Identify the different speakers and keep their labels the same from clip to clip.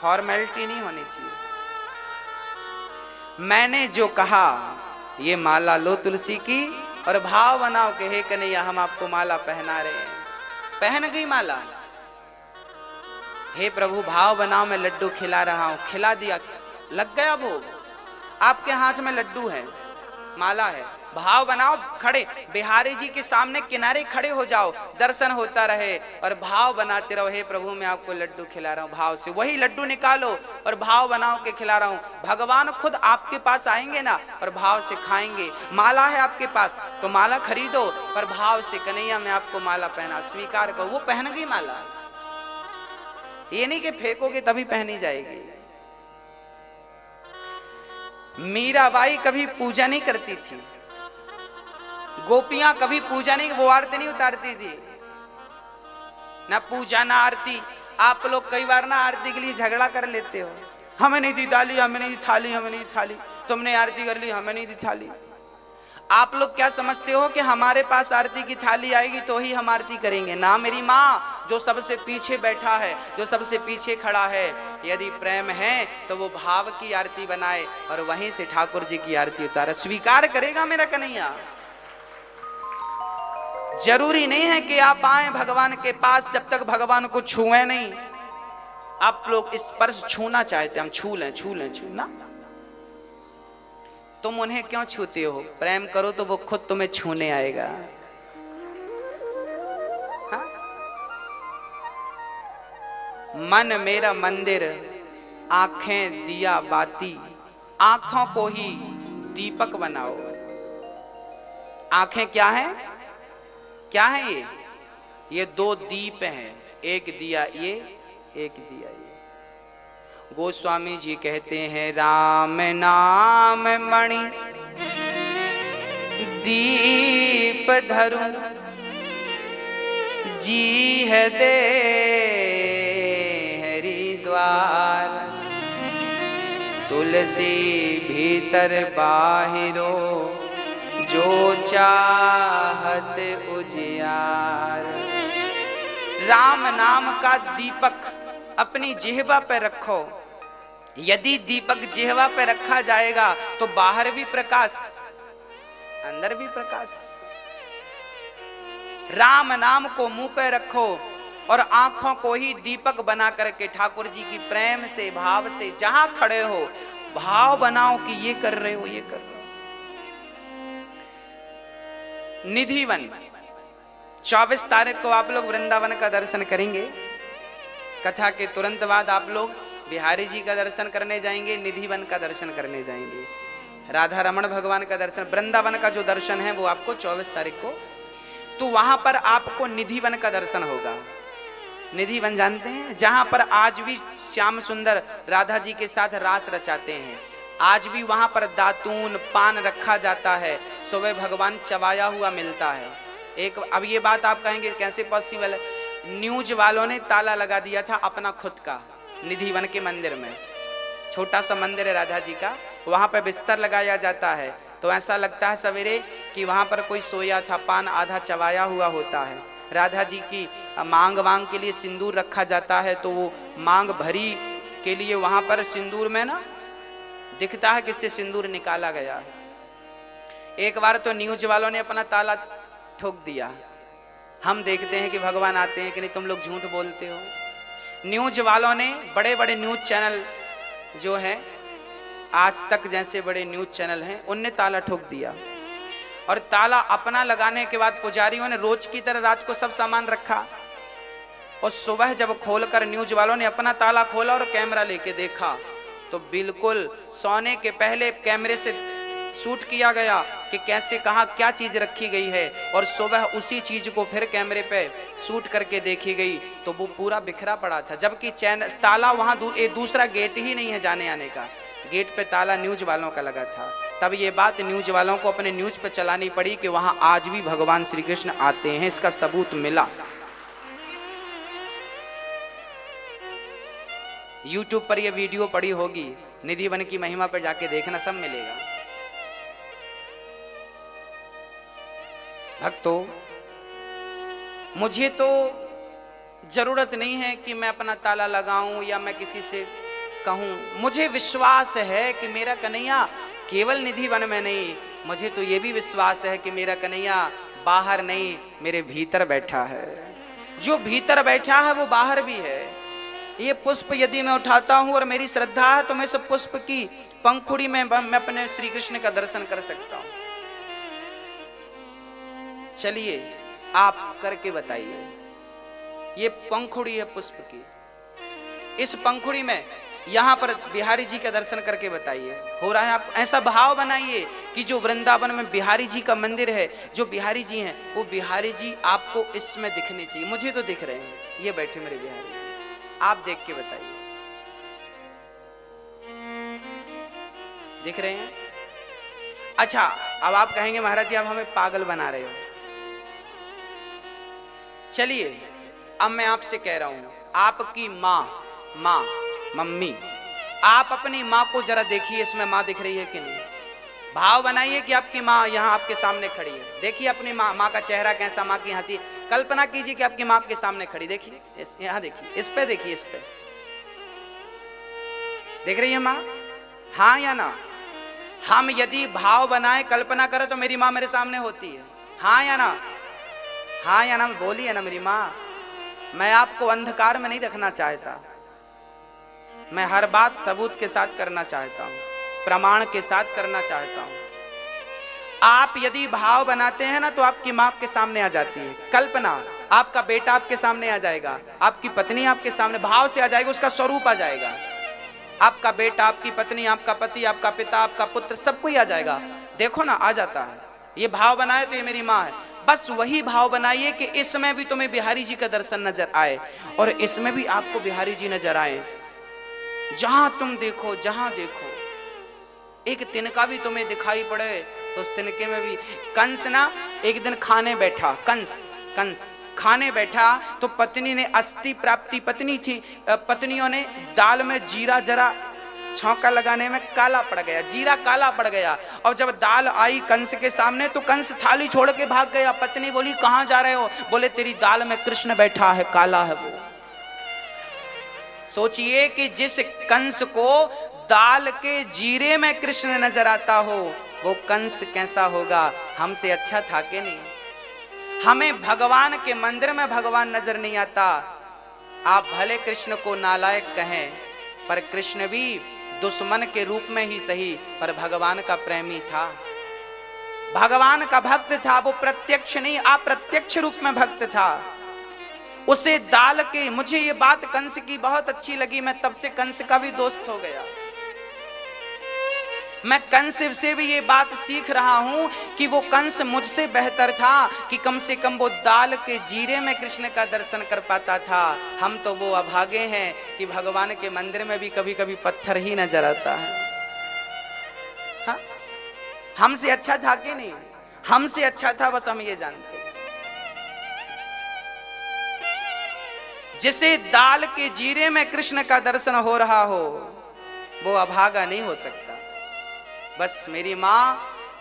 Speaker 1: Formality नहीं होनी चाहिए। मैंने जो कहा ये माला लो तुलसी की और भाव बनाओ कि हे कन्हैया हम आपको माला पहना रहे हैं। पहन गई माला। हे प्रभु भाव बनाओ मैं लड्डू खिला रहा हूं, खिला दिया, लग गया भोग। आपके हाथ में लड्डू है, माला है, भाव बनाओ, खड़े बिहारी जी के सामने किनारे खड़े हो जाओ, दर्शन होता रहे और भाव बनाते रहो। हे प्रभु मैं आपको लड्डू खिला रहा हूं, भाव से वही लड्डू निकालो और भाव बनाओ के खिला रहा हूं। भगवान खुद आपके पास आएंगे ना और भाव से खाएंगे। माला है आपके पास तो माला खरीदो पर भाव से कन्हैया मैं आपको माला पहना, स्वीकार करो। वो पहन गई माला, ये नहीं कि फेंकोगे तभी पहनी जाएगी। मीराबाई कभी पूजा नहीं करती थी, गोपियां कभी पूजा नहीं, वो आरती नहीं उतारती थी, ना पूजा ना आरती। आप लोग कई बार ना आरती के लिए झगड़ा कर लेते हो, हमें नहीं दी थाली, हमें नहीं दी थाली, हमें नहीं दी थाली, तुमने आरती कर ली, हमें नहीं दी थाली। आप लोग क्या समझते हो कि हमारे पास आरती की थाली आएगी तो ही हम आरती करेंगे? ना मेरी माँ, जो सबसे पीछे बैठा है, जो सबसे पीछे खड़ा है, यदि प्रेम है तो वो भाव की आरती बनाए और वहीं से ठाकुर जी की आरती उतारे, स्वीकार करेगा मेरा कन्हैया। जरूरी नहीं है कि आप आए भगवान के पास जब तक भगवान को छुए नहीं। आप लोग स्पर्श छूना चाहते, हम छू लें, छू लें, छू ना। तुम उन्हें क्यों छूते हो? प्रेम करो तो वो खुद तुम्हें छूने आएगा। हा? मन मेरा मंदिर, आंखें दिया बाती, आंखों को ही दीपक बनाओ। आंखें क्या है? क्या है ये दो दीप हैं, एक दिया ये, एक दिया ये। गोस्वामी जी कहते हैं राम नाम मणि दीप धरु, जी है दे हरिद्वार, तुलसी भीतर बाहिरो, जो चाहत उजियार। राम नाम का दीपक अपनी जिह्वा पे रखो। यदि दीपक जिह्वा पे रखा जाएगा तो बाहर भी प्रकाश, अंदर भी प्रकाश। राम नाम को मुंह पे रखो और आंखों को ही दीपक बना करके ठाकुर जी की प्रेम से, भाव से जहां खड़े हो भाव बनाओ कि ये कर रहे हो, ये कर रहे हो। निधिवन 24 तारीख को आप लोग वृंदावन का दर्शन करेंगे। कथा के तुरंत बाद आप लोग बिहारी जी का दर्शन करने जाएंगे, निधिवन का दर्शन करने जाएंगे, राधा रमण भगवान का दर्शन। वृंदावन का जो दर्शन है वो आपको 24 तारीख को, तो वहां पर आपको निधिवन का दर्शन होगा। निधिवन जानते हैं? जहां पर आज भी श्याम सुंदर राधा जी के साथ रास रचाते हैं। आज भी वहां पर दातून पान रखा जाता है, सुबह भगवान चबाया हुआ मिलता है। एक अब ये बात आप कहेंगे कैसे पॉसिबल है? न्यूज वालों ने ताला लगा दिया था अपना खुद का निधिवन के मंदिर में। छोटा सा मंदिर है राधा जी का, वहां पर बिस्तर लगाया जाता है तो ऐसा लगता है सवेरे कि वहां पर कोई सोया था, पान आधा चबाया हुआ होता है। राधा जी की मांग वांग के लिए सिंदूर रखा जाता है तो वो मांग भरी के लिए वहां पर सिंदूर में ना दिखता है किससे सिंदूर निकाला गया है। एक बार तो न्यूज वालों ने अपना ताला ठोक दिया। हम देखते हैं कि भगवान आते हैं कि नहीं, तुम लोग झूठ बोलते हो। न्यूज वालों ने, बड़े बड़े न्यूज चैनल जो है आज तक जैसे बड़े न्यूज चैनल हैं, उनने ताला ठोक दिया। और ताला अपना लगाने के बाद पुजारियों ने रोज की तरह रात को सब सामान रखा और सुबह जब खोलकर न्यूज वालों ने अपना ताला खोला और कैमरा लेके देखा तो बिल्कुल सोने के पहले कैमरे से शूट किया गया कि कैसे कहाँ क्या चीज रखी गई है, और सुबह उसी चीज को फिर कैमरे पे शूट करके देखी गई तो वो पूरा बिखरा पड़ा था। जबकि चैनल ताला वहां दूसरा गेट ही नहीं है जाने आने का, गेट पे ताला न्यूज वालों का लगा था। तब ये बात न्यूज वालों को अपने न्यूज पे चलानी पड़ी कि वहां आज भी भगवान श्री कृष्ण आते हैं, इसका सबूत मिला। YouTube पर ये वीडियो पड़ी होगी, निधिवन की महिमा पर जाके देखना, सब मिलेगा। भक्तों, मुझे तो जरूरत नहीं है कि मैं अपना ताला लगाऊं या मैं किसी से कहूं, मुझे विश्वास है कि मेरा कन्हैया केवल निधि वन में नहीं, मुझे तो ये भी विश्वास है कि मेरा कन्हैया बाहर नहीं, मेरे भीतर बैठा है। जो भीतर बैठा है वो बाहर भी है। ये पुष्प यदि मैं उठाता हूं और मेरी श्रद्धा है तो मैं इस पुष्प की पंखुड़ी में मैं अपने श्री कृष्ण का दर्शन कर सकता हूं। चलिए आप करके बताइए। ये पंखुड़ी है पुष्प की, इस पंखुड़ी में यहां पर बिहारी जी का दर्शन करके बताइए हो रहा है। आप ऐसा भाव बनाइए कि जो वृंदावन में बिहारी जी का मंदिर है, जो बिहारी जी हैं, वो बिहारी जी आपको इसमें दिखने चाहिए। मुझे तो दिख रहे हैं, ये बैठे मेरे बिहारी जी, आप देख के बताइए दिख रहे हैं? अच्छा, अब आप कहेंगे महाराज जी आप हमें पागल बना रहे हो। चलिए अब मैं आपसे कह रहा हूं, आपकी माँ मम्मी, आप अपनी माँ को जरा देखिए, इसमें माँ दिख रही है कि नहीं? भाव बनाइए कि आपकी माँ यहाँ आपके सामने खड़ी है। देखिए अपनी माँ का चेहरा कैसा, माँ की हंसी। कल्पना कीजिए कि आपकी माँ आपके सामने खड़ी, देखिए यहाँ देखिए, इस पे देखिए, इस पे देख रही है माँ? हाँ या ना? हम यदि भाव बनाए, कल्पना करें तो मेरी माँ मेरे सामने होती है। हाँ या ना? हाँ या ना? बोलिए ना मेरी माँ। मैं आपको अंधकार में नहीं रखना चाहता, मैं हर बात सबूत के साथ करना चाहता हूं, प्रमाण के साथ करना चाहता हूं। आप यदि भाव बनाते हैं ना तो आपकी मां आपके सामने आ जाती है। कल्पना, आपका बेटा आपके सामने आ जाएगा, आपकी पत्नी आपके सामने भाव से आ जाएगी, उसका स्वरूप आ जाएगा। आपका बेटा, आपकी पत्नी, आपका पति, आपका पिता, आपका पुत्र, सब कोई आ जाएगा। देखो ना, आ जाता है। ये भाव बनाए तो ये मेरी माँ है। बस वही भाव बनाइए कि इसमें भी तुम्हें बिहारी जी का दर्शन नजर आए और इसमें भी आपको बिहारी जी नजर आए। जहां तुम देखो, जहां देखो, एक तिनका भी तुम्हें दिखाई पड़े तो उस तिनके में भी। कंस ना एक दिन खाने बैठा, कंस खाने बैठा तो पत्नी ने अस्थि प्राप्ति, पत्नी थी, पत्नियों ने दाल में जीरा जरा छौंका लगाने में काला पड़ गया, जीरा काला पड़ गया। और जब दाल आई कंस के सामने तो कंस थाली छोड़ के भाग गया। पत्नी बोली कहां जा रहे हो? बोले तेरी दाल में कृष्ण बैठा है, काला है वो। सोचिए कि जिस कंस को दाल के जीरे में कृष्ण नजर आता हो, वो कंस कैसा होगा? हमसे अच्छा था कि नहीं? हमें भगवान के मंदिर में भगवान नजर नहीं आता। आप भले कृष्ण को नालायक कहें, पर कृष्ण भी दुश्मन के रूप में ही सही, पर भगवान का प्रेमी था, भगवान का भक्त था। वो प्रत्यक्ष नहीं, अप्रत्यक्ष रूप में भक्त था। उसे दाल के, मुझे ये बात कंस की बहुत अच्छी लगी, मैं तब से कंस का भी दोस्त हो गया। मैं कंस से भी ये बात सीख रहा हूं कि वो कंस मुझसे बेहतर था कि कम से कम वो दाल के जीरे में कृष्ण का दर्शन कर पाता था। हम तो वो अभागे हैं कि भगवान के मंदिर में भी कभी कभी पत्थर ही नजर आता है। हाँ? हमसे अच्छा था कि नहीं? हमसे अच्छा था, बस हम ये जानते। जिसे दाल के जीरे में कृष्ण का दर्शन हो रहा हो वो अभागा नहीं हो सकता। बस मेरी मां,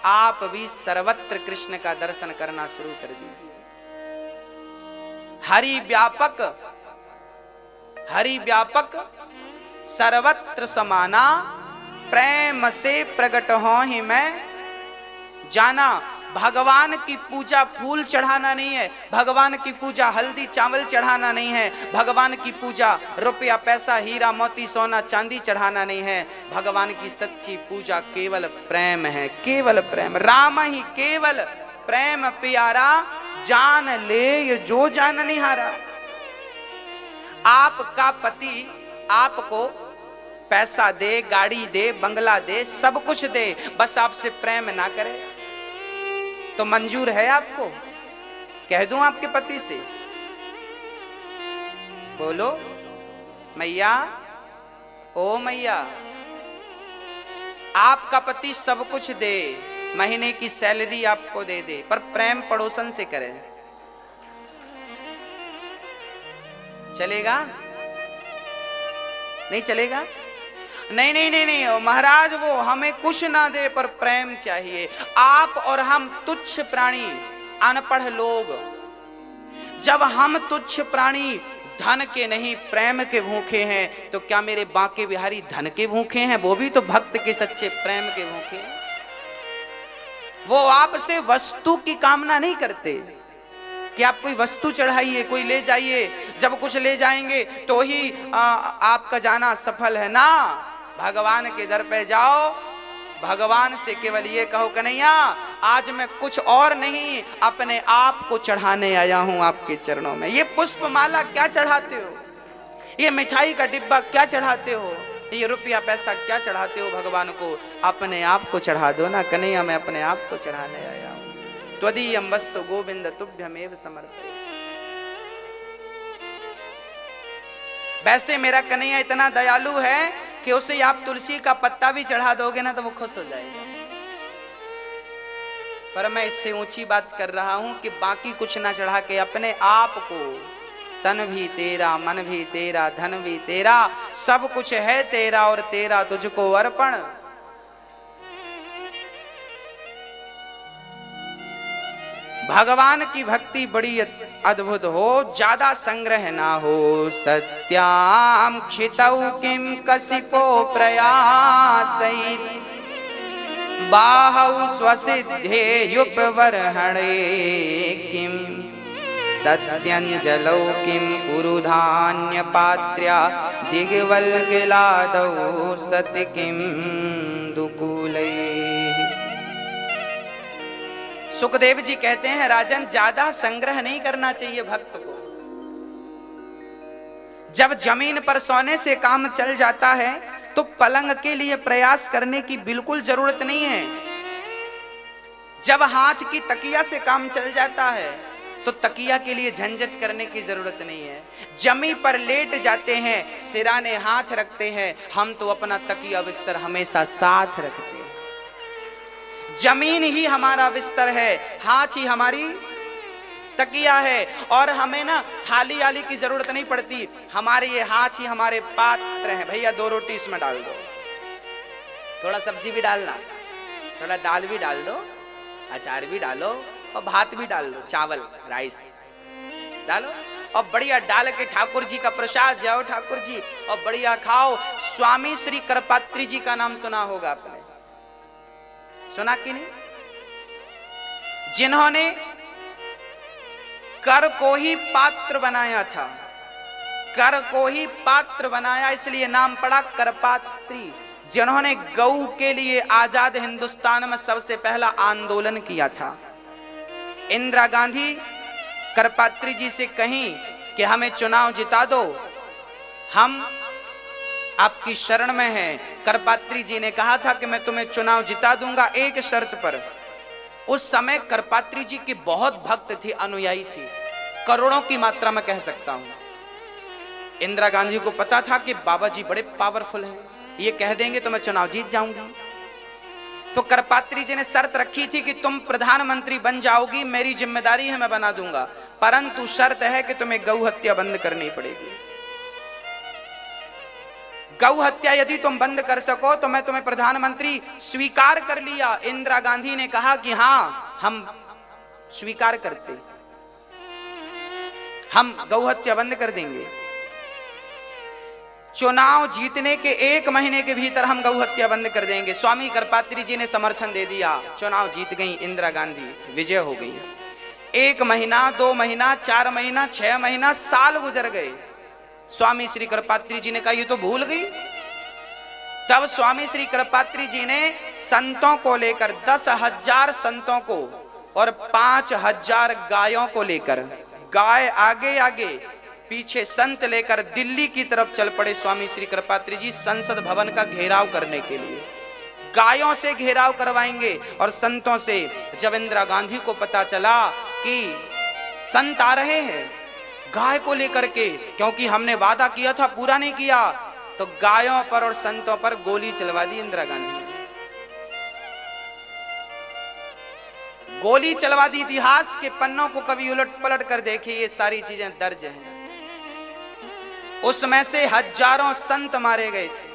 Speaker 1: आप भी सर्वत्र कृष्ण का दर्शन करना शुरू कर दीजिए। हरि व्यापक सर्वत्र समाना, प्रेम से प्रकट हो ही मैं जाना। भगवान की पूजा फूल चढ़ाना नहीं है, भगवान की पूजा हल्दी चावल चढ़ाना नहीं है, भगवान की पूजा रुपया पैसा हीरा मोती सोना चांदी चढ़ाना नहीं है। भगवान की सच्ची पूजा केवल प्रेम है, केवल प्रेम। राम ही केवल प्रेम प्यारा, जान ले ये जो जान निहारा। आपका पति आपको पैसा दे, गाड़ी दे, बंगला दे, सब कुछ दे, बस आपसे प्रेम ना करे तो मंजूर है आपको? कह दूं आपके पति से? बोलो मैया, ओ मैया, आपका पति सब कुछ दे, महीने की सैलरी आपको दे दे, पर प्रेम पड़ोसन से करे, चलेगा? नहीं चलेगा? नहीं नहीं नहीं नहीं महाराज, वो हमें कुछ ना दे पर प्रेम चाहिए। आप और हम तुच्छ प्राणी, अनपढ़ लोग, जब हम तुच्छ प्राणी धन के नहीं प्रेम के भूखे हैं, तो क्या मेरे बांके बिहारी धन के भूखे हैं? वो भी तो भक्त के सच्चे प्रेम के भूखे हैं। वो आपसे वस्तु की कामना नहीं करते कि आप कोई वस्तु चढ़ाइए, कोई ले जाइए, जब कुछ ले जाएंगे तो ही आपका जाना सफल है ना। भगवान के दर पे जाओ, भगवान से केवल ये कहो, कन्हैया आज मैं कुछ और नहीं, अपने आप को चढ़ाने आया हूं आपके चरणों में। ये पुष्प माला क्या चढ़ाते हो, ये मिठाई का डिब्बा क्या चढ़ाते हो, ये रुपया पैसा क्या चढ़ाते हो भगवान को? अपने आप को चढ़ा दो ना कन्हैया, मैं अपने आप को चढ़ाने आया हूं। त्वदीयं वस्तु गोविंद तुभ्यमेव समर्पयामि। वैसे मेरा कन्हैया इतना दयालु है कि उसे आप तुलसी का पत्ता भी चढ़ा दोगे ना तो वो खुश हो जाएगा। पर मैं इससे ऊंची बात कर रहा हूं कि बाकी कुछ ना चढ़ा के अपने आप को, तन भी तेरा, मन भी तेरा, धन भी तेरा, सब कुछ है तेरा और तेरा तुझको अर्पण। भगवान की भक्ति बड़ी अद्भुत हो, ज्यादा संग्रह ना हो। सत्याम क्षितौ किम कसिपो प्रयासै, बाहौ स्वसिद्धे युपवर्हणे किम, सत्यंजलौ किम उरुधान्य पात्र्या, दिग्वल्गिलादौ सति किम दुकूलै। सुखदेव जी कहते हैं राजन, ज्यादा संग्रह नहीं करना चाहिए भक्त को। जब जमीन पर सोने से काम चल जाता है तो पलंग के लिए प्रयास करने की बिल्कुल जरूरत नहीं है। जब हाथ की तकिया से काम चल जाता है तो तकिया के लिए झंझट करने की जरूरत नहीं है। जमी पर लेट जाते हैं, सिराने हाथ रखते हैं, हम तो अपना तकिया बिस्तर हमेशा साथ रखते हैं। जमीन ही हमारा बिस्तर है, हाथ ही हमारी तकिया है, और हमें ना थाली आली की जरूरत नहीं पड़ती। हमारे ये हाथ ही हमारे पात्र हैं। भैया 2 रोटी इसमें डाल दो, थोड़ा सब्जी भी डालना, थोड़ा दाल भी डाल दो, अचार भी डालो और भात भी डाल दो, चावल राइस डालो और बढ़िया डाल के ठाकुर जी का प्रसाद जाओ ठाकुर जी और बढ़िया खाओ। स्वामी श्री करपात्री जी का नाम सुना होगा आपने, सुना कि नहीं? जिन्होंने कर को ही पात्र बनाया था, कर को ही पात्र बनाया, इसलिए नाम पड़ा करपात्री। जिन्होंने गौ के लिए आजाद हिंदुस्तान में सबसे पहला आंदोलन किया था। इंदिरा गांधी करपात्री जी से कहीं कि हमें चुनाव जिता दो, हम आपकी शरण में हैं। करपात्री जी ने कहा था कि मैं तुम्हें चुनाव जिता दूंगा एक शर्त पर। उस समय करपात्री जी की बहुत भक्त थी, अनुयायी थी, करोड़ों की मात्रा में कह सकता हूं। इंदिरा गांधी को पता था कि बाबा जी बड़े पावरफुल हैं, ये कह देंगे तो मैं चुनाव जीत जाऊंगी। तो करपात्री जी ने शर्त रखी थी कि तुम प्रधानमंत्री बन जाओगी, मेरी जिम्मेदारी है, मैं बना दूंगा, परंतु शर्त है कि तुम्हें गौ हत्या बंद करनी पड़ेगी। गौ हत्या यदि तुम बंद कर सको तो मैं तुम्हें प्रधानमंत्री स्वीकार कर लिया। इंदिरा गांधी ने कहा कि हां हम स्वीकार करते, हम गौ हत्या बंद कर देंगे। चुनाव जीतने के 1 महीने के भीतर हम गौ हत्या बंद कर देंगे। स्वामी करपात्री जी ने समर्थन दे दिया, चुनाव जीत गई इंदिरा गांधी, विजय हो गई। 1 महीना, 2 महीना, 4 महीना, 6 महीना, साल गुजर गए। स्वामी श्री करपात्री जी ने कहा ये तो भूल गई। तब स्वामी श्री करपात्री जी ने संतों को लेकर 10,000 संतों को और 5,000 गायों को लेकर, गाय आगे आगे पीछे संत लेकर दिल्ली की तरफ चल पड़े स्वामी श्री करपात्री जी, संसद भवन का घेराव करने के लिए। गायों से घेराव करवाएंगे और संतों से। जब इंदिरा गांधी को पता चला कि संत आ रहे हैं गाय को लेकर के, क्योंकि हमने वादा किया था पूरा नहीं किया, तो गायों पर और संतों पर गोली चलवा दी इंदिरा गांधी ने। गोली चलवा दी। इतिहास के पन्नों को कभी उलट पलट कर देखिए, ये सारी चीजें दर्ज हैं। उसमें से हजारों संत मारे गए थे।